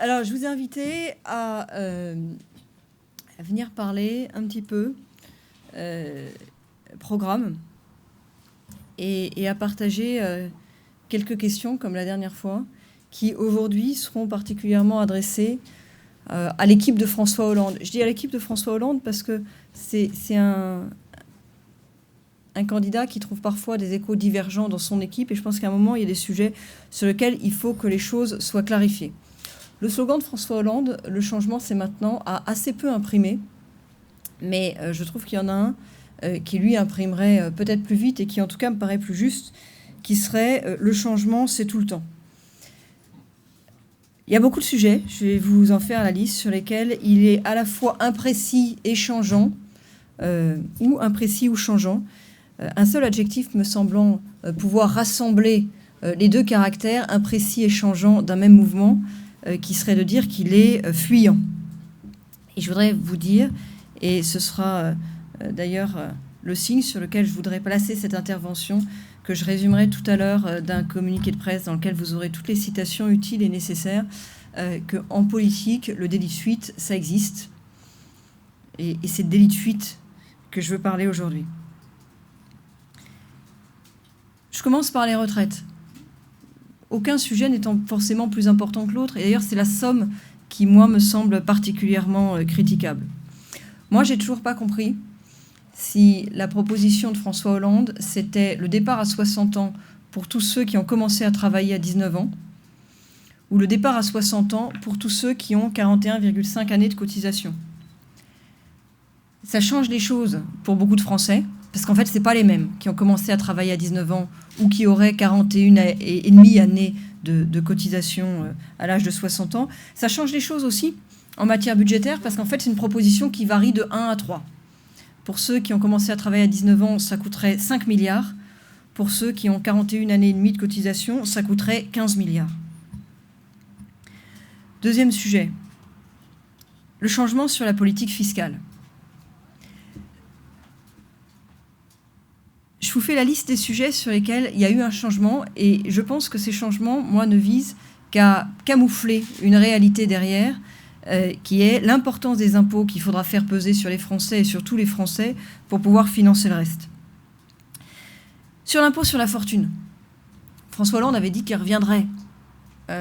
Alors, je vous ai invité à venir parler un petit peu programme et à partager quelques questions, comme la dernière fois, qui aujourd'hui seront particulièrement adressées à l'équipe de François Hollande. Je dis à l'équipe de François Hollande parce que c'est un candidat qui trouve parfois des échos divergents dans son équipe, et je pense qu'à un moment, il y a des sujets sur lesquels il faut que les choses soient clarifiées. Le slogan de François Hollande, le changement c'est maintenant, a assez peu imprimé, mais je trouve qu'il y en a un qui lui imprimerait peut-être plus vite et qui en tout cas me paraît plus juste, qui serait le changement c'est tout le temps. Il y a beaucoup de sujets, je vais vous en faire la liste, sur lesquels il est à la fois imprécis et changeant, ou imprécis ou changeant. Un seul adjectif me semblant pouvoir rassembler les deux caractères, imprécis et changeant, d'un même mouvement, qui serait de dire qu'il est fuyant. Et je voudrais vous dire, et ce sera d'ailleurs le signe sur lequel je voudrais placer cette intervention, que je résumerai tout à l'heure d'un communiqué de presse dans lequel vous aurez toutes les citations utiles et nécessaires, qu'en politique, le délit de fuite, ça existe. Et c'est de délit de fuite que je veux parler aujourd'hui. Je commence par les retraites. Aucun sujet n'étant forcément plus important que l'autre. Et d'ailleurs, c'est la somme qui, moi, me semble particulièrement critiquable. Moi, j'ai toujours pas compris si la proposition de François Hollande, c'était le départ à 60 ans pour tous ceux qui ont commencé à travailler à 19 ans, ou le départ à 60 ans pour tous ceux qui ont 41,5 années de cotisation. Ça change les choses pour beaucoup de Français, parce qu'en fait, ce n'est pas les mêmes qui ont commencé à travailler à 19 ans ou qui auraient 41,5 années de cotisation à l'âge de 60 ans. Ça change les choses aussi en matière budgétaire, parce qu'en fait, c'est une proposition qui varie de 1 à 3. Pour ceux qui ont commencé à travailler à 19 ans, ça coûterait 5 milliards. Pour ceux qui ont 41 années et demie de cotisation, ça coûterait 15 milliards. Deuxième sujet, le changement sur la politique fiscale. Je vous fais la liste des sujets sur lesquels il y a eu un changement, et je pense que ces changements, moi, ne visent qu'à camoufler une réalité derrière, qui est l'importance des impôts qu'il faudra faire peser sur les Français et sur tous les Français pour pouvoir financer le reste. Sur l'impôt sur la fortune, François Hollande avait dit qu'il reviendrait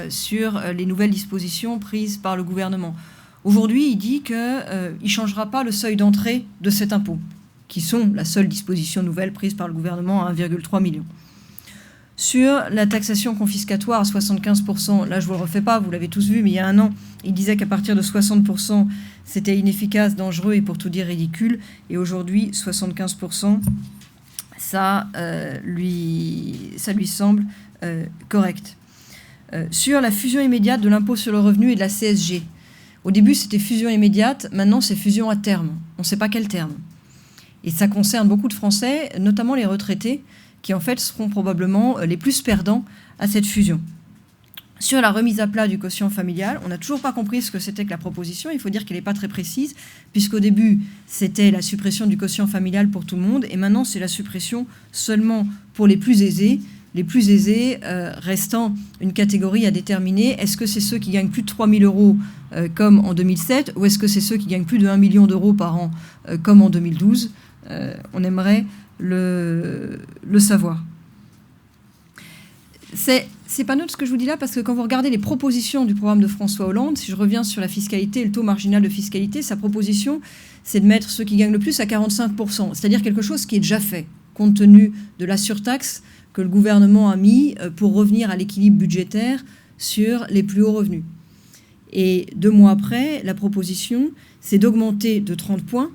sur les nouvelles dispositions prises par le gouvernement. Aujourd'hui, il dit qu'il ne changera pas le seuil d'entrée de cet impôt, qui sont la seule disposition nouvelle prise par le gouvernement à 1,3 million. Sur la taxation confiscatoire à 75%, là je ne vous le refais pas, vous l'avez tous vu, mais il y a un an, il disait qu'à partir de 60%, c'était inefficace, dangereux et pour tout dire ridicule. Et aujourd'hui, 75%, ça lui semble correct. Sur la fusion immédiate de l'impôt sur le revenu et de la CSG. Au début, c'était fusion immédiate, maintenant c'est fusion à terme. On ne sait pas quel terme. Et ça concerne beaucoup de Français, notamment les retraités, qui en fait seront probablement les plus perdants à cette fusion. Sur la remise à plat du quotient familial, on n'a toujours pas compris ce que c'était que la proposition. Il faut dire qu'elle n'est pas très précise, puisqu'au début, c'était la suppression du quotient familial pour tout le monde, et maintenant, c'est la suppression seulement pour les plus aisés restant une catégorie à déterminer. Est-ce que c'est ceux qui gagnent plus de 3 000 euros comme en 2007, ou est-ce que c'est ceux qui gagnent plus de 1 million d'euros par an comme en 2012 ? On aimerait le savoir. C'est pas neutre ce que je vous dis là, parce que quand vous regardez les propositions du programme de François Hollande, si je reviens sur la fiscalité et le taux marginal de fiscalité, sa proposition, c'est de mettre ceux qui gagnent le plus à 45%, c'est-à-dire quelque chose qui est déjà fait, compte tenu de la surtaxe que le gouvernement a mis pour revenir à l'équilibre budgétaire sur les plus hauts revenus. Et 2 mois après, la proposition, c'est d'augmenter de 30 points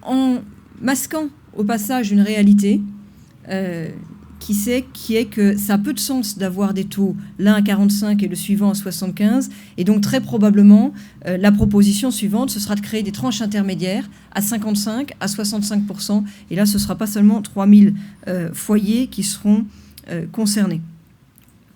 en masquant au passage une réalité qui est que ça a peu de sens d'avoir des taux l'un à 45 et le suivant à 75, et donc très probablement la proposition suivante, ce sera de créer des tranches intermédiaires à 55, à 65%, et là ce ne sera pas seulement 3000 foyers qui seront concernés.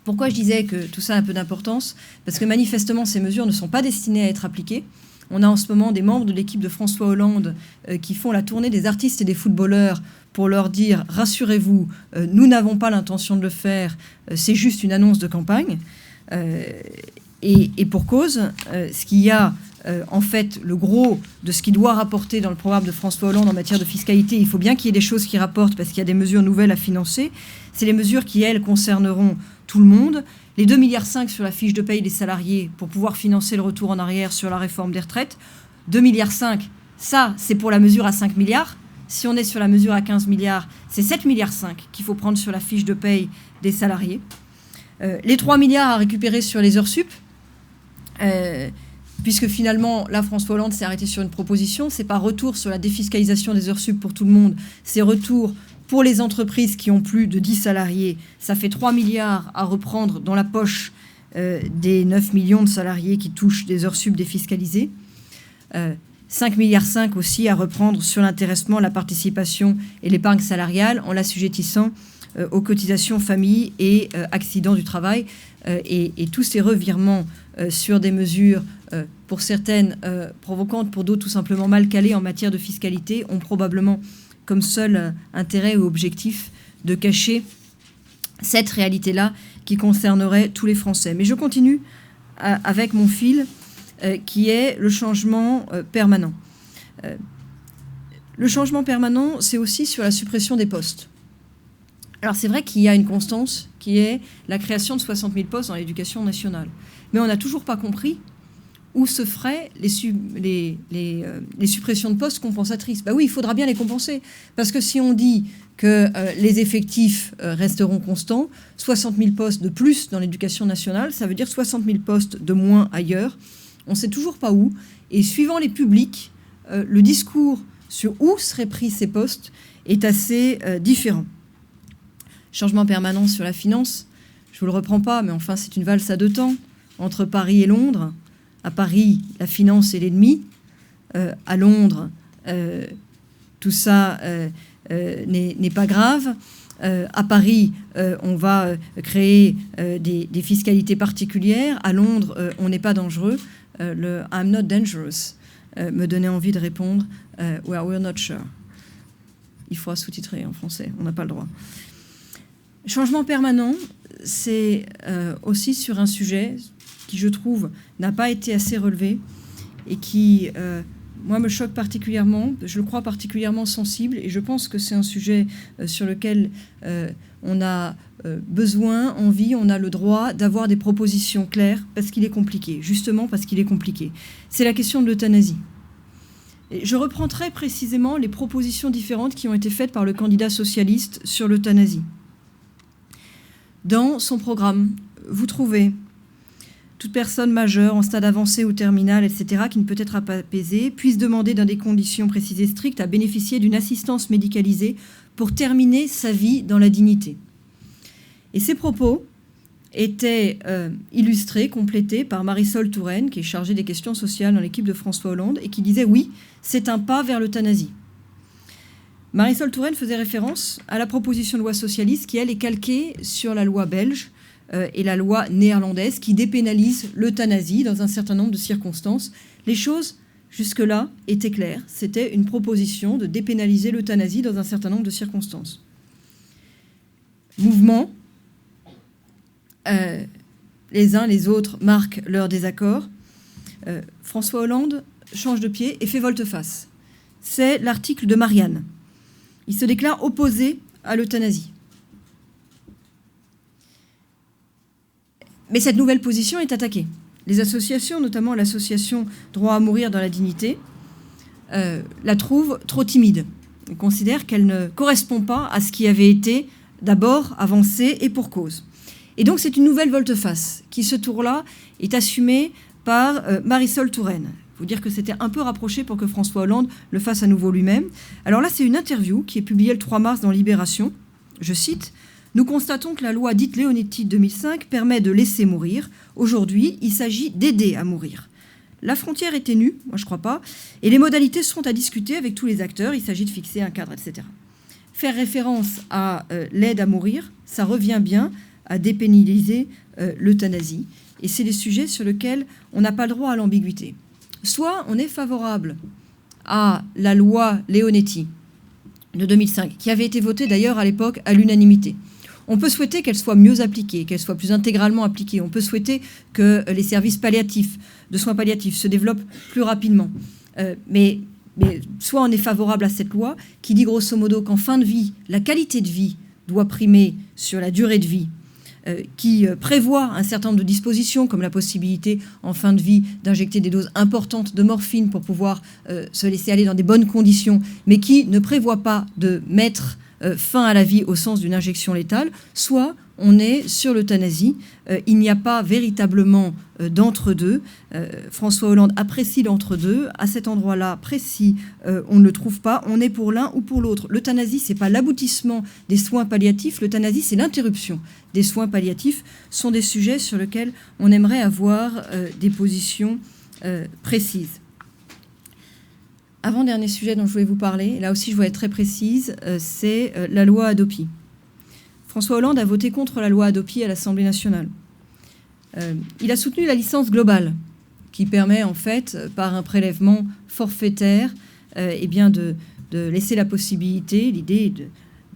Pourquoi je disais que tout ça a un peu d'importance ? Parce que manifestement ces mesures ne sont pas destinées à être appliquées. On a en ce moment des membres de l'équipe de François Hollande qui font la tournée des artistes et des footballeurs pour leur dire « Rassurez-vous, nous n'avons pas l'intention de le faire, c'est juste une annonce de campagne ». Et pour cause, ce qu'il y a, en fait, le gros de ce qui doit rapporter dans le programme de François Hollande en matière de fiscalité, il faut bien qu'il y ait des choses qui rapportent parce qu'il y a des mesures nouvelles à financer. C'est les mesures qui, elles, concerneront tout le monde. Les 2,5 milliards sur la fiche de paye des salariés pour pouvoir financer le retour en arrière sur la réforme des retraites. 2,5 milliards, ça, c'est pour la mesure à 5 milliards. Si on est sur la mesure à 15 milliards, c'est 7,5 milliards qu'il faut prendre sur la fiche de paye des salariés. Les 3 milliards à récupérer sur les heures sup, puisque finalement, là, François Hollande s'est arrêté sur une proposition. C'est pas retour sur la défiscalisation des heures sup pour tout le monde, c'est retour pour les entreprises qui ont plus de 10 salariés. Ça fait 3 milliards à reprendre dans la poche des 9 millions de salariés qui touchent des heures sup défiscalisées. 5,5 milliards aussi à reprendre sur l'intéressement, la participation et l'épargne salariale en l'assujettissant aux cotisations famille et accidents du travail. Et tous ces revirements sur des mesures, pour certaines provocantes, pour d'autres tout simplement mal calées en matière de fiscalité, ont probablement comme seul intérêt ou objectif de cacher cette réalité-là qui concernerait tous les Français. Mais je continue avec mon fil, qui est le changement permanent. Le changement permanent, c'est aussi sur la suppression des postes. Alors c'est vrai qu'il y a une constance qui est la création de 60 000 postes dans l'éducation nationale. Mais on n'a toujours pas compris où se feraient les suppressions de postes compensatrices. Oui, il faudra bien les compenser. Parce que si on dit que les effectifs resteront constants, 60 000 postes de plus dans l'éducation nationale, ça veut dire 60 000 postes de moins ailleurs. On ne sait toujours pas où. Et suivant les publics, le discours sur où seraient pris ces postes est assez différent. Changement permanent sur la finance, je ne vous le reprends pas, mais enfin c'est une valse à deux temps, entre Paris et Londres. À Paris, la finance est l'ennemi. À Londres, tout ça n'est pas grave. À Paris, on va créer des fiscalités particulières. À Londres, on n'est pas dangereux. Le « I'm not dangerous » me donnait envie de répondre « we're not sure ». Il faudra sous-titrer en français, on n'a pas le droit. Changement permanent, c'est aussi sur un sujet qui, je trouve, n'a pas été assez relevé et qui, moi, me choque particulièrement. Je le crois particulièrement sensible et je pense que c'est un sujet sur lequel on a besoin, envie, on a le droit d'avoir des propositions claires parce qu'il est compliqué, justement parce qu'il est compliqué. C'est la question de l'euthanasie. Et je reprends très précisément les propositions différentes qui ont été faites par le candidat socialiste sur l'euthanasie. Dans son programme, vous trouvez toute personne majeure en stade avancé ou terminal, etc., qui ne peut être apaisée, puisse demander dans des conditions précisées strictes à bénéficier d'une assistance médicalisée pour terminer sa vie dans la dignité. Et ces propos étaient illustrés, complétés par Marisol Touraine, qui est chargée des questions sociales dans l'équipe de François Hollande, et qui disait « Oui, c'est un pas vers l'euthanasie ». Marisol Touraine faisait référence à la proposition de loi socialiste qui, elle, est calquée sur la loi belge et la loi néerlandaise qui dépénalise l'euthanasie dans un certain nombre de circonstances. Les choses, jusque-là, étaient claires. C'était une proposition de dépénaliser l'euthanasie dans un certain nombre de circonstances. Mouvement, les uns, les autres marquent leur désaccord. François Hollande change de pied et fait volte-face. C'est l'article de Marianne. Il se déclare opposé à l'euthanasie. Mais cette nouvelle position est attaquée. Les associations, notamment l'association Droit à mourir dans la dignité, la trouvent trop timide. Ils considèrent qu'elle ne correspond pas à ce qui avait été d'abord avancé et pour cause. Et donc c'est une nouvelle volte-face qui, ce tour-là, est assumée par Marisol Touraine. Il faut dire que c'était un peu rapproché pour que François Hollande le fasse à nouveau lui-même. Alors là, c'est une interview qui est publiée le 3 mars dans Libération. Je cite « Nous constatons que la loi dite Leonetti 2005 permet de laisser mourir. Aujourd'hui, il s'agit d'aider à mourir. La frontière est ténue, moi je crois pas, et les modalités seront à discuter avec tous les acteurs. Il s'agit de fixer un cadre, etc. » Faire référence à l'aide à mourir, ça revient bien à dépénaliser l'euthanasie. Et c'est des sujets sur lesquels on n'a pas le droit à l'ambiguïté. Soit on est favorable à la loi Leonetti de 2005, qui avait été votée d'ailleurs à l'époque à l'unanimité. On peut souhaiter qu'elle soit mieux appliquée, qu'elle soit plus intégralement appliquée. On peut souhaiter que les services palliatifs, de soins palliatifs, se développent plus rapidement. Mais soit on est favorable à cette loi qui dit grosso modo qu'en fin de vie, la qualité de vie doit primer sur la durée de vie, qui prévoit un certain nombre de dispositions, comme la possibilité en fin de vie d'injecter des doses importantes de morphine pour pouvoir se laisser aller dans des bonnes conditions, mais qui ne prévoit pas de mettre fin à la vie au sens d'une injection létale, soit on est sur l'euthanasie. Il n'y a pas véritablement d'entre-deux. François Hollande apprécie l'entre-deux. À cet endroit-là précis, on ne le trouve pas. On est pour l'un ou pour l'autre. L'euthanasie, ce n'est pas l'aboutissement des soins palliatifs. L'euthanasie, c'est l'interruption des soins palliatifs. Ce sont des sujets sur lesquels on aimerait avoir des positions précises. Avant-dernier sujet dont je voulais vous parler, là aussi je voulais être très précise, c'est la loi Hadopi. François Hollande a voté contre la loi Hadopi à l'Assemblée nationale. Il a soutenu la licence globale, qui permet en fait, par un prélèvement forfaitaire, de laisser la possibilité, l'idée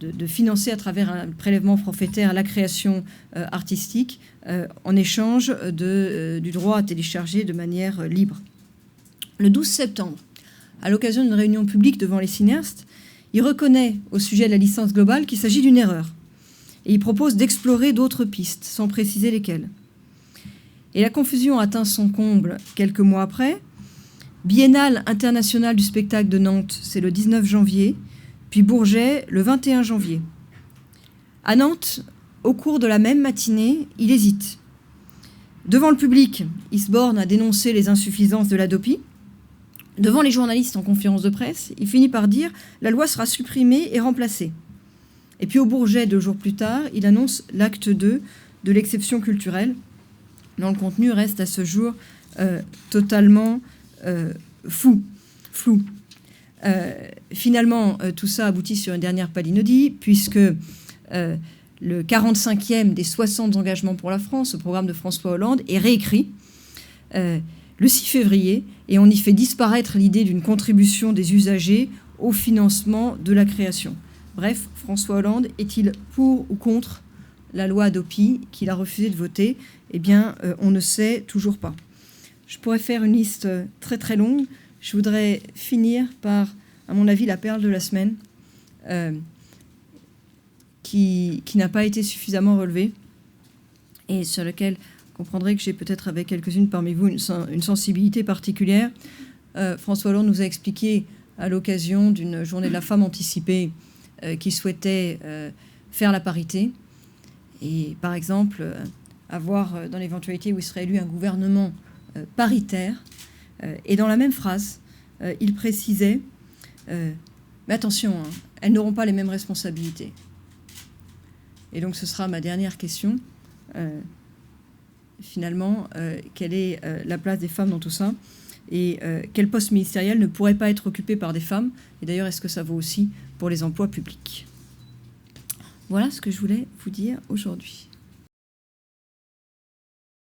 de financer à travers un prélèvement forfaitaire la création artistique en échange du droit à télécharger de manière libre. Le 12 septembre, à l'occasion d'une réunion publique devant les cinéastes, il reconnaît au sujet de la licence globale qu'il s'agit d'une erreur. Et il propose d'explorer d'autres pistes, sans préciser lesquelles. Et la confusion atteint son comble quelques mois après. Biennale internationale du spectacle de Nantes, c'est le 19 janvier, puis Bourget, le 21 janvier. À Nantes, au cours de la même matinée, il hésite. Devant le public, il se borne à dénoncer les insuffisances de l'Hadopi. Devant les journalistes en conférence de presse, il finit par dire « la loi sera supprimée et remplacée ». Et puis au Bourget, 2 jours plus tard, il annonce l'acte 2 de l'exception culturelle, dont le contenu reste à ce jour totalement flou. Finalement, tout ça aboutit sur une dernière palinodie, puisque le 45e des 60 engagements pour la France, au programme de François Hollande, est réécrit le 6 février, et on y fait disparaître l'idée d'une contribution des usagers au financement de la création. Bref, François Hollande est-il pour ou contre la loi Hadopi qu'il a refusé de voter? Eh bien, on ne sait toujours pas. Je pourrais faire une liste très très longue. Je voudrais finir par, à mon avis, la perle de la semaine, qui n'a pas été suffisamment relevée et sur laquelle vous comprendrez que j'ai peut-être avec quelques-unes parmi vous une sensibilité particulière. François Hollande nous a expliqué à l'occasion d'une journée de la femme anticipée qui souhaitait faire la parité et, par exemple, avoir dans l'éventualité où il serait élu un gouvernement paritaire. Et dans la même phrase, il précisait mais attention, hein, elles n'auront pas les mêmes responsabilités. Et donc ce sera ma dernière question. Finalement, quelle est la place des femmes dans tout ça? Et quel poste ministériel ne pourrait pas être occupé par des femmes? Et d'ailleurs, est-ce que ça vaut aussi pour les emplois publics? Voilà ce que je voulais vous dire aujourd'hui.